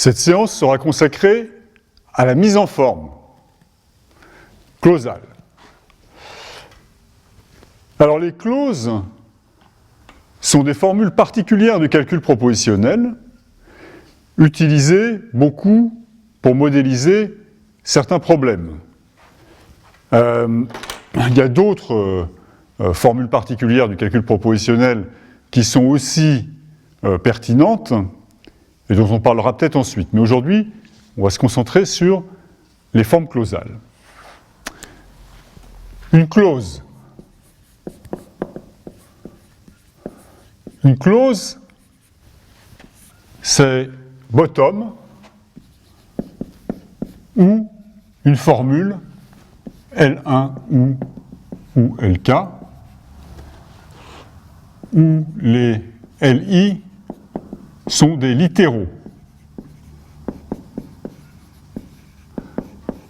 Cette séance sera consacrée à la mise en forme clausale. Alors les clauses sont des formules particulières du calcul propositionnel, utilisées beaucoup pour modéliser certains problèmes. Il y a d'autres formules particulières du calcul propositionnel qui sont aussi pertinentes et dont on parlera peut-être ensuite. Mais aujourd'hui, on va se concentrer sur les formes clausales. Une clause. Une clause, c'est bottom ou une formule L1 ou LK, où les LI sont des littéraux.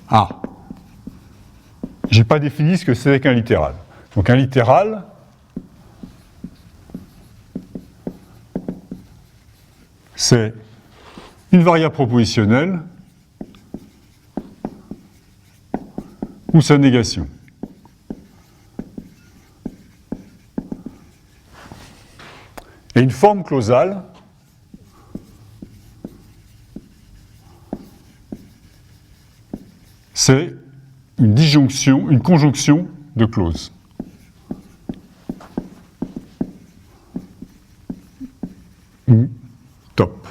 Ah, je n'ai pas défini ce que c'est qu'un littéral. Donc un littéral, c'est une variable propositionnelle ou sa négation. Et une forme clausale, c'est une disjonction, une conjonction de clauses. Ou top.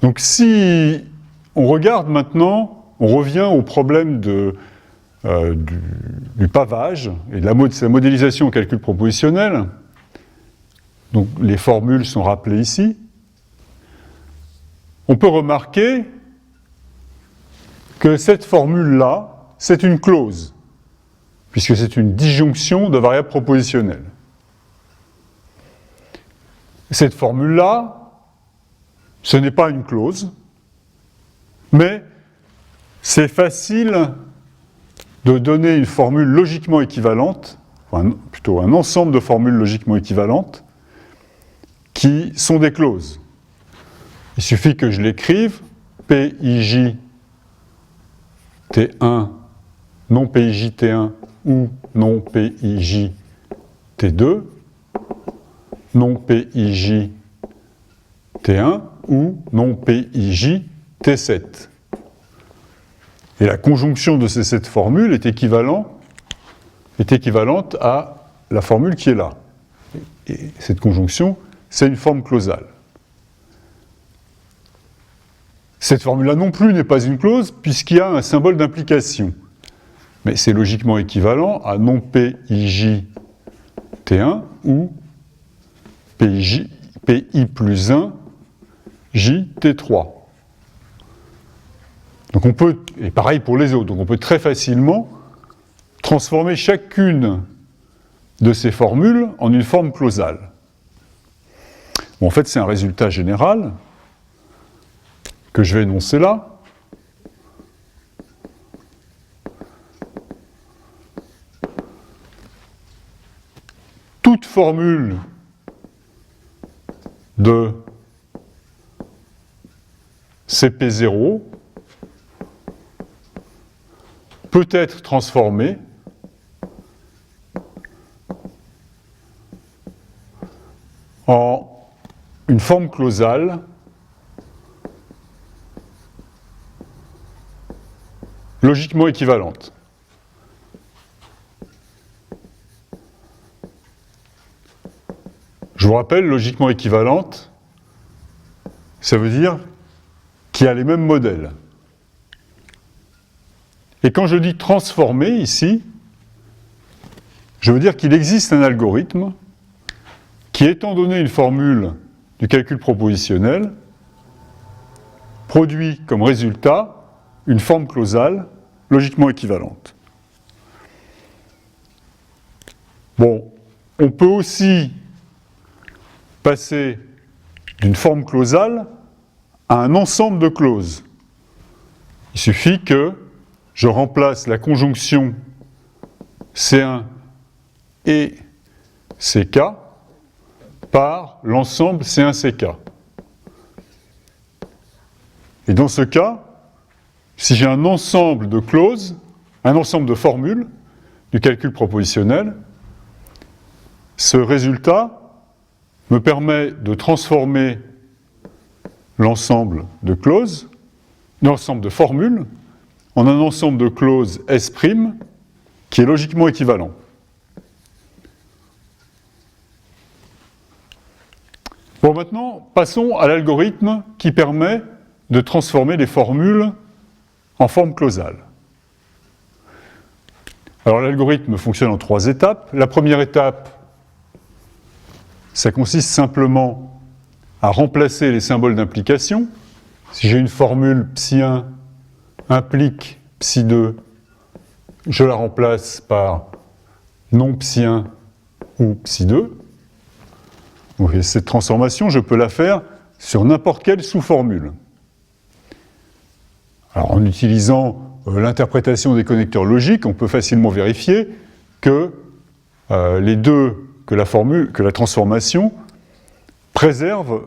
Donc si on regarde maintenant, on revient au problème du pavage et de la modélisation au calcul propositionnel. Donc les formules sont rappelées ici. On peut remarquer que cette formule-là, c'est une clause, puisque c'est une disjonction de variables propositionnelles. Cette formule-là, ce n'est pas une clause, mais c'est facile de donner une formule logiquement équivalente, enfin, plutôt un ensemble de formules logiquement équivalentes, qui sont des clauses. Il suffit que je l'écrive, PIJ T1, non PIJ T1 ou non PIJ T2, non PIJ T1 ou non PIJ T7. Et la conjonction de ces 7 formules est équivalente à la formule qui est là. Et cette conjonction, c'est une forme clausale. Cette formule-là non plus n'est pas une clause, puisqu'il y a un symbole d'implication. Mais c'est logiquement équivalent à non PIJ T1 ou PI plus 1 J T3. Donc on peut, et pareil pour les autres, donc on peut très facilement transformer chacune de ces formules en une forme clausale. Bon, en fait, c'est un résultat général que je vais énoncer là. Toute formule de CP0 peut être transformée en une forme clausale logiquement équivalente. Je vous rappelle, logiquement équivalente, ça veut dire qu'il y a les mêmes modèles. Et quand je dis transformer ici, je veux dire qu'il existe un algorithme qui, étant donné une formule du calcul propositionnel, produit comme résultat une forme clausale logiquement équivalente. Bon, on peut aussi passer d'une forme clausale à un ensemble de clauses. Il suffit que je remplace la conjonction C1 et CK par l'ensemble C1CK. Et dans ce cas, si j'ai un ensemble de clauses, un ensemble de formules du calcul propositionnel, ce résultat me permet de transformer l'ensemble de clauses, l'ensemble de formules, en un ensemble de clauses S' qui est logiquement équivalent. Bon, maintenant, passons à l'algorithme qui permet de transformer les formules en forme clausale. Alors, l'algorithme fonctionne en 3 étapes. La première étape, ça consiste simplement à remplacer les symboles d'implication. Si j'ai une formule ψ1 implique ψ2, je la remplace par non ψ1 ou ψ2. Donc, cette transformation, je peux la faire sur n'importe quelle sous-formule. Alors, en utilisant l'interprétation des connecteurs logiques, on peut facilement vérifier que que la transformation préserve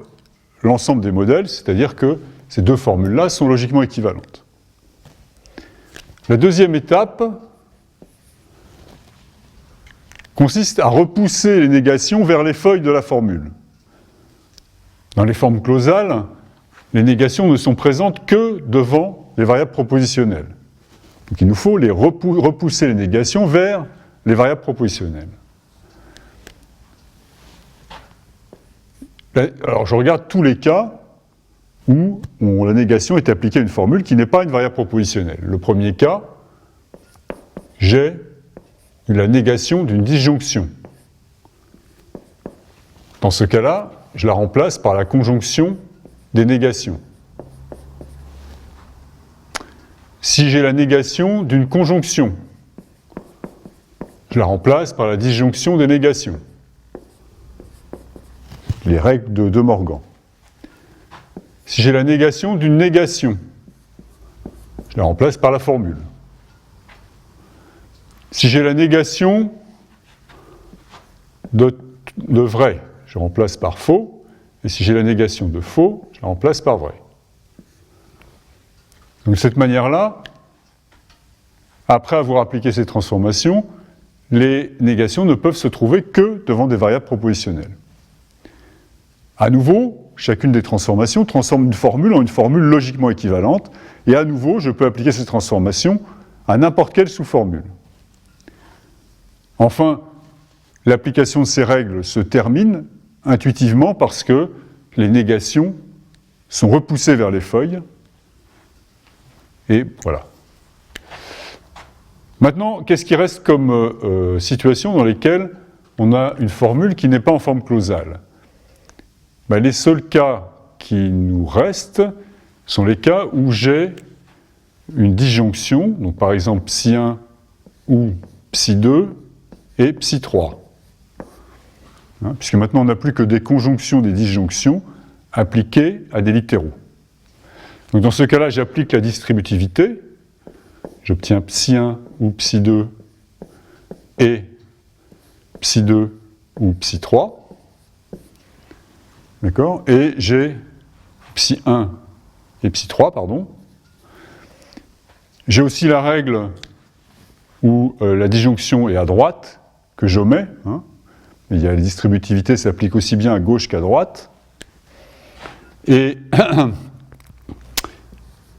l'ensemble des modèles, c'est-à-dire que ces 2 formules-là sont logiquement équivalentes. La deuxième étape consiste à repousser les négations vers les feuilles de la formule. Dans les formes clausales, les négations ne sont présentes que devant les variables propositionnelles. Donc il nous faut repousser les négations vers les variables propositionnelles. Alors je regarde tous les cas où la négation est appliquée à une formule qui n'est pas une variable propositionnelle. Le premier cas, j'ai la négation d'une disjonction. Dans ce cas-là, je la remplace par la conjonction des négations. Si j'ai la négation d'une conjonction, je la remplace par la disjonction des négations. Les règles de De Morgan. Si j'ai la négation d'une négation, je la remplace par la formule. Si j'ai la négation de vrai, je remplace par faux. Et si j'ai la négation de faux, je la remplace par vrai. Donc de cette manière-là, après avoir appliqué ces transformations, les négations ne peuvent se trouver que devant des variables propositionnelles. À nouveau, chacune des transformations transforme une formule en une formule logiquement équivalente, et à nouveau, je peux appliquer ces transformations à n'importe quelle sous-formule. Enfin, l'application de ces règles se termine intuitivement parce que les négations sont repoussées vers les feuilles, et voilà. Maintenant, qu'est-ce qui reste comme situation dans lesquelles on a une formule qui n'est pas en forme clausale ? Les seuls cas qui nous restent sont les cas où j'ai une disjonction, donc par exemple ψ1 ou ψ2 et ψ3. Puisque maintenant on n'a plus que des conjonctions des disjonctions appliquées à des littéraux. Donc dans ce cas-là, j'applique la distributivité, j'obtiens ψ1 ou ψ2 et ψ2 ou ψ3. D'accord ? Et j'ai ψ1 et ψ3, pardon. J'ai aussi la règle où la disjonction est à droite, que j'omets. La distributivité s'applique aussi bien à gauche qu'à droite. Et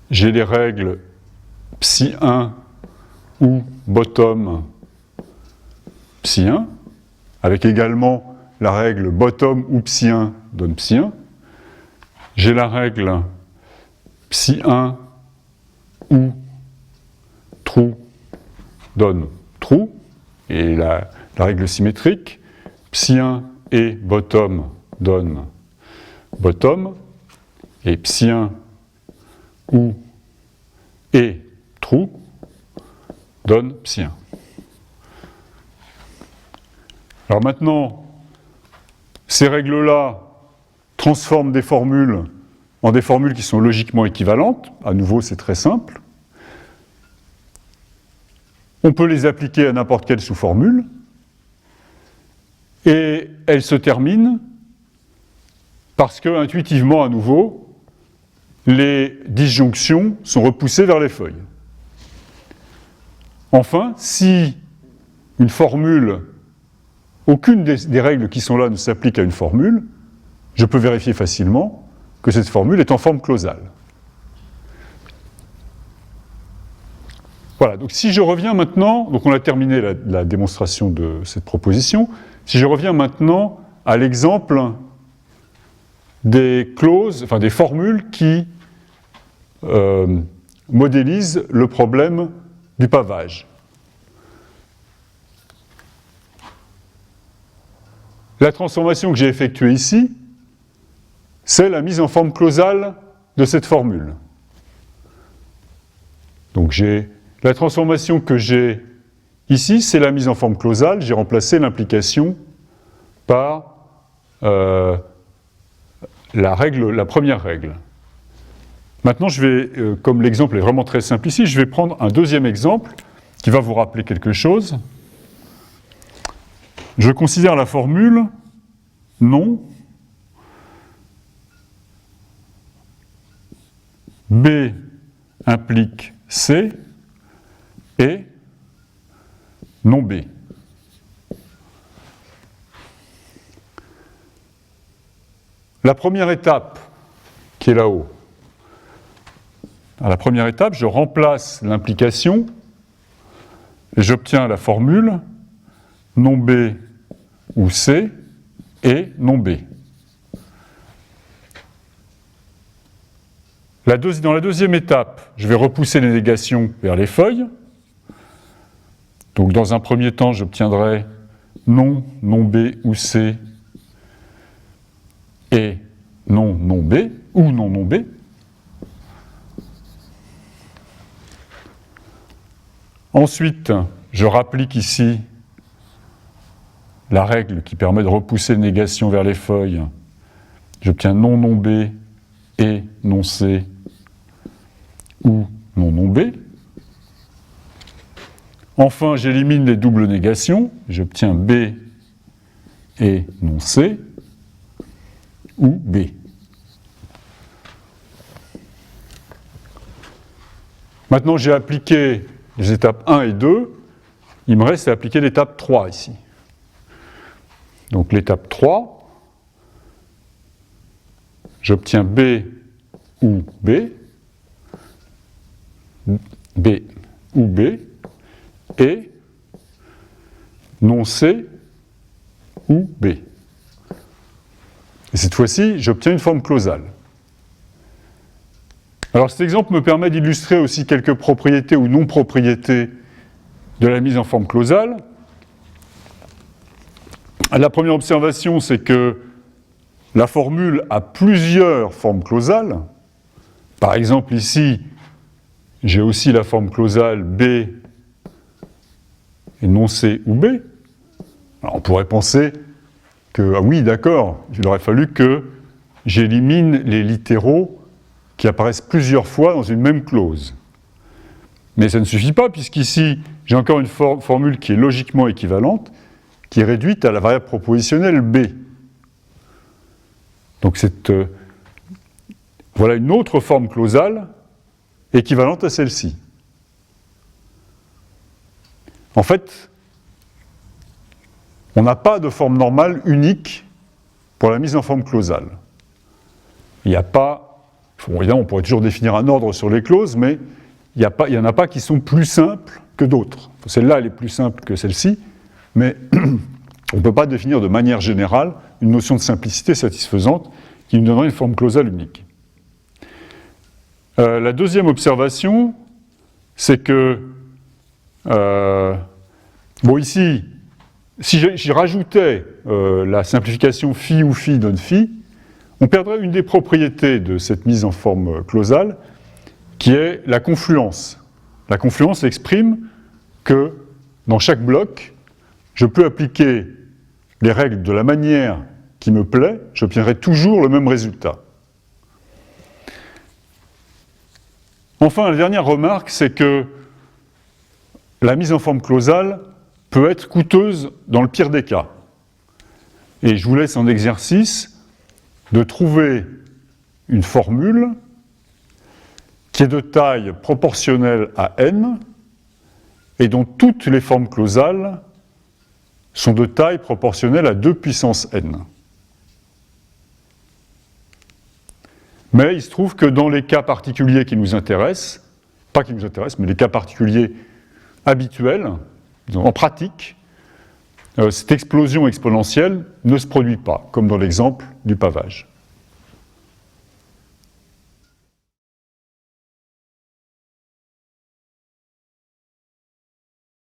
j'ai les règles ψ1 ou bottom ψ1, avec également la règle bottom ou ψ1 donne ψ1. J'ai la règle ψ1 ou true donne true, et la règle symétrique, ψ1 et bottom donne bottom, et ψ1 ou et true donne ψ1. Alors maintenant, ces règles-là transforment des formules en des formules qui sont logiquement équivalentes. À nouveau, c'est très simple. On peut les appliquer à n'importe quelle sous-formule. Et elles se terminent parce que, intuitivement, à nouveau, les disjonctions sont repoussées vers les feuilles. Enfin, si une formule, aucune des règles qui sont là ne s'applique à une formule, je peux vérifier facilement que cette formule est en forme clausale. Voilà, donc si je reviens maintenant, donc on a terminé la démonstration de cette proposition, si je reviens maintenant à l'exemple des clauses, enfin des formules qui modélisent le problème du pavage. La transformation que j'ai effectuée ici, c'est la mise en forme clausale de cette formule. Donc la transformation que j'ai ici, c'est la mise en forme clausale. J'ai remplacé l'implication par la première règle. Maintenant, je vais, comme l'exemple est vraiment très simple ici, je vais prendre un deuxième exemple qui va vous rappeler quelque chose. Je considère la formule non B implique C et non B. La première étape qui est là-haut, à la première étape, je remplace l'implication et j'obtiens la formule non B ou C et non B. Dans la deuxième étape, je vais repousser les négations vers les feuilles. Donc dans un premier temps, j'obtiendrai non B ou C et non B ou non B. Ensuite, je rapplique ici la règle qui permet de repousser les négations vers les feuilles. J'obtiens non B et non C ou non B. Enfin, j'élimine les doubles négations. J'obtiens B et non C ou B. Maintenant, j'ai appliqué les étapes 1 et 2. Il me reste à appliquer l'étape 3 ici. Donc l'étape 3, j'obtiens B ou B ou B, et non C ou B. Et cette fois-ci, j'obtiens une forme clausale. Alors cet exemple me permet d'illustrer aussi quelques propriétés ou non-propriétés de la mise en forme clausale. La première observation, c'est que la formule a plusieurs formes clausales. Par exemple, ici, j'ai aussi la forme clausale B et non C ou B. Alors on pourrait penser que, ah oui, d'accord, il aurait fallu que j'élimine les littéraux qui apparaissent plusieurs fois dans une même clause. Mais ça ne suffit pas, puisqu'ici, j'ai encore une formule qui est logiquement équivalente, qui est réduite à la variable propositionnelle B. Donc voilà une autre forme clausale équivalente à celle-ci. En fait, on n'a pas de forme normale unique pour la mise en forme clausale. Il n'y a pas, évidemment, on pourrait toujours définir un ordre sur les clauses, mais il n'y en a pas qui sont plus simples que d'autres. Celle-là, elle est plus simple que celle-ci, mais on ne peut pas définir de manière générale une notion de simplicité satisfaisante qui nous donnerait une forme clausale unique. La deuxième observation, c'est que, ici, si j'y rajoutais la simplification phi ou phi donne phi, on perdrait une des propriétés de cette mise en forme clausale, qui est la confluence. La confluence exprime que, dans chaque bloc, je peux appliquer les règles de la manière qui me plaît, j'obtiendrai toujours le même résultat. Enfin, la dernière remarque, c'est que la mise en forme clausale peut être coûteuse dans le pire des cas. Et je vous laisse en exercice de trouver une formule qui est de taille proportionnelle à n et dont toutes les formes clausales sont de taille proportionnelle à 2 puissance n. Mais il se trouve que dans les cas particuliers qui nous intéressent, pas qui nous intéressent, mais les cas particuliers habituels, en pratique, cette explosion exponentielle ne se produit pas, comme dans l'exemple du pavage.